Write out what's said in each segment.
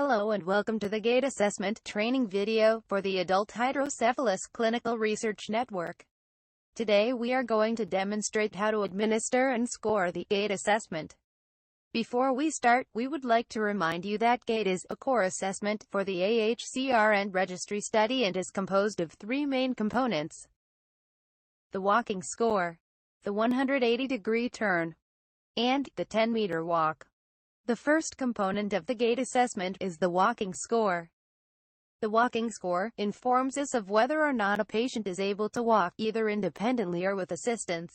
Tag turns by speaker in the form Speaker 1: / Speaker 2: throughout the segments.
Speaker 1: Hello and welcome to the Gait Assessment training video for the Adult Hydrocephalus Clinical Research Network. Today we are going to demonstrate how to administer and score the Gait assessment. Before we start, we would like to remind you that Gait is a core assessment for the AHCRN registry study and is composed of three main components: the walking score, the 180-degree turn, and the 10-meter walk. The first component of the Gait assessment is the walking score. The walking score informs us of whether or not a patient is able to walk, either independently or with assistance.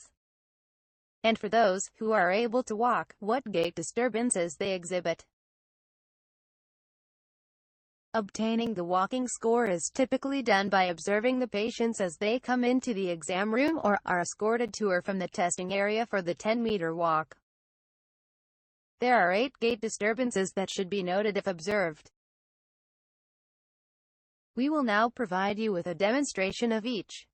Speaker 1: And for those who are able to walk, what gait disturbances they exhibit. Obtaining the walking score is typically done by observing the patients as they come into the exam room or are escorted to or from the testing area for the 10-meter walk. There are 8 gait disturbances that should be noted if observed. We will now provide you with a demonstration of each.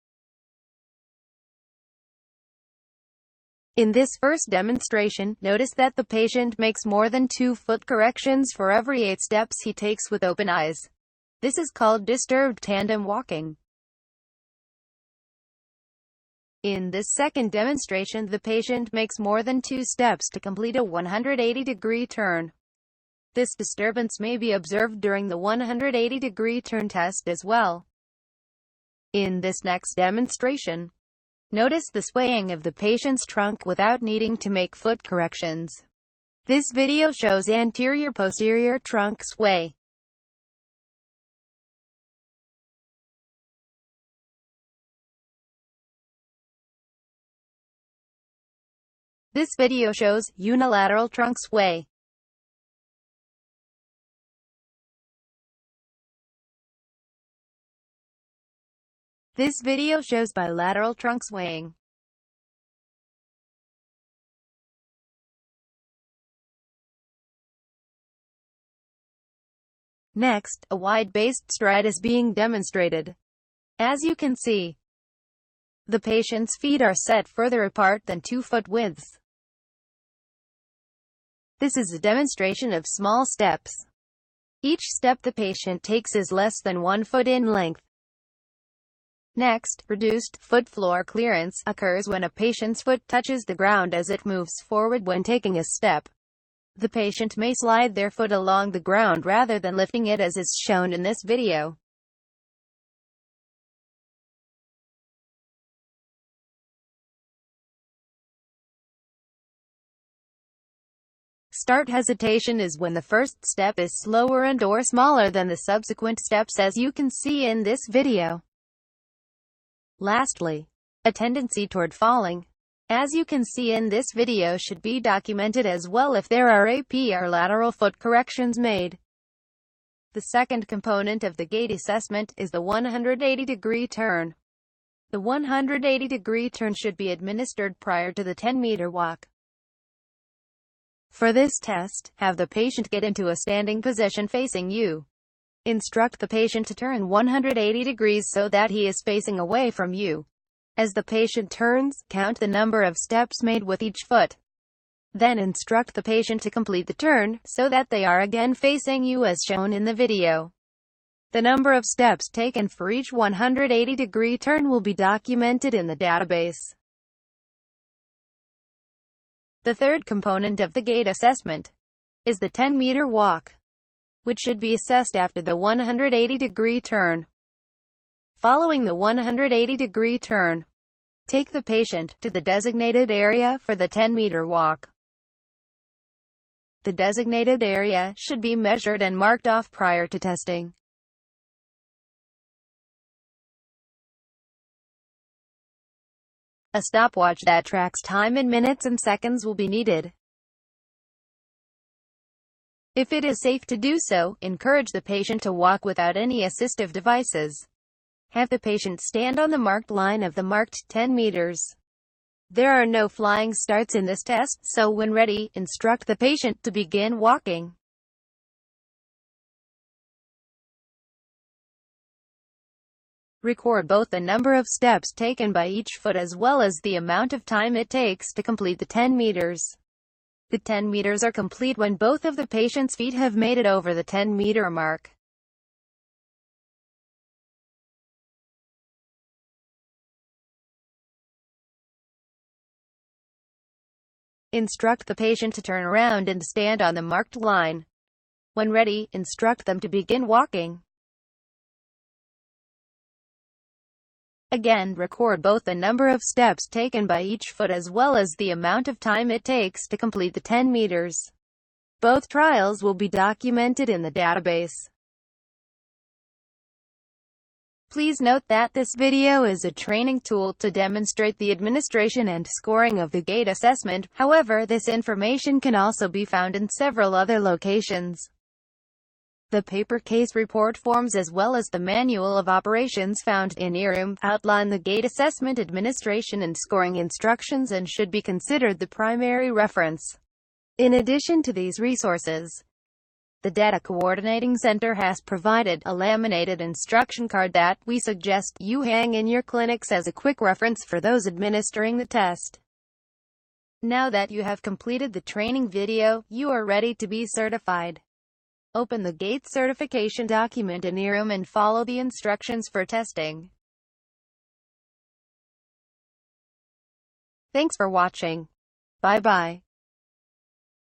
Speaker 1: In this first demonstration, notice that the patient makes more than 2 foot corrections for every 8 steps he takes with open eyes. This is called disturbed tandem walking. In this second demonstration, the patient makes more than 2 steps to complete a 180-degree turn. This disturbance may be observed during the 180-degree turn test as well. In this next demonstration, notice the swaying of the patient's trunk without needing to make foot corrections. This video shows anterior-posterior trunk sway. This video shows unilateral trunk sway. This video shows bilateral trunk swaying. Next, a wide-based stride is being demonstrated. As you can see, the patient's feet are set further apart than 2 foot widths. This is a demonstration of small steps. Each step the patient takes is less than 1 foot in length. Next, reduced foot floor clearance occurs when a patient's foot touches the ground as it moves forward when taking a step. The patient may slide their foot along the ground rather than lifting it, as is shown in this video. Start hesitation is when the first step is slower and or smaller than the subsequent steps, as you can see in this video. Lastly, a tendency toward falling, as you can see in this video, should be documented as well if there are AP or lateral foot corrections made. The second component of the Gait assessment is the 180-degree turn. The 180-degree turn should be administered prior to the 10-meter walk. For this test, have the patient get into a standing position facing you. Instruct the patient to turn 180 degrees so that he is facing away from you. As the patient turns, count the number of steps made with each foot. Then instruct the patient to complete the turn, so that they are again facing you as shown in the video. The number of steps taken for each 180-degree turn will be documented in the database. The third component of the Gait assessment is the 10-meter walk, which should be assessed after the 180-degree turn. Following the 180-degree turn, take the patient to the designated area for the 10-meter walk. The designated area should be measured and marked off prior to testing. A stopwatch that tracks time in minutes and seconds will be needed. If it is safe to do so, encourage the patient to walk without any assistive devices. Have the patient stand on the marked line of the marked 10 meters. There are no flying starts in this test, so when ready, instruct the patient to begin walking. Record both the number of steps taken by each foot as well as the amount of time it takes to complete the 10 meters. The 10 meters are complete when both of the patient's feet have made it over the 10-meter mark. Instruct the patient to turn around and stand on the marked line. When ready, instruct them to begin walking. Again, record both the number of steps taken by each foot as well as the amount of time it takes to complete the 10 meters. Both trials will be documented in the database. Please note that this video is a training tool to demonstrate the administration and scoring of the Gait assessment. However, this information can also be found in several other locations. The paper case report forms as well as the manual of operations found in AHCRN outline the Gait assessment administration and scoring instructions and should be considered the primary reference. In addition to these resources, the Data Coordinating Center has provided a laminated instruction card that we suggest you hang in your clinics as a quick reference for those administering the test. Now that you have completed the training video, you are ready to be certified. Open the Gait certification document in AHCRN and follow the instructions for testing. Thanks for watching. Bye-bye.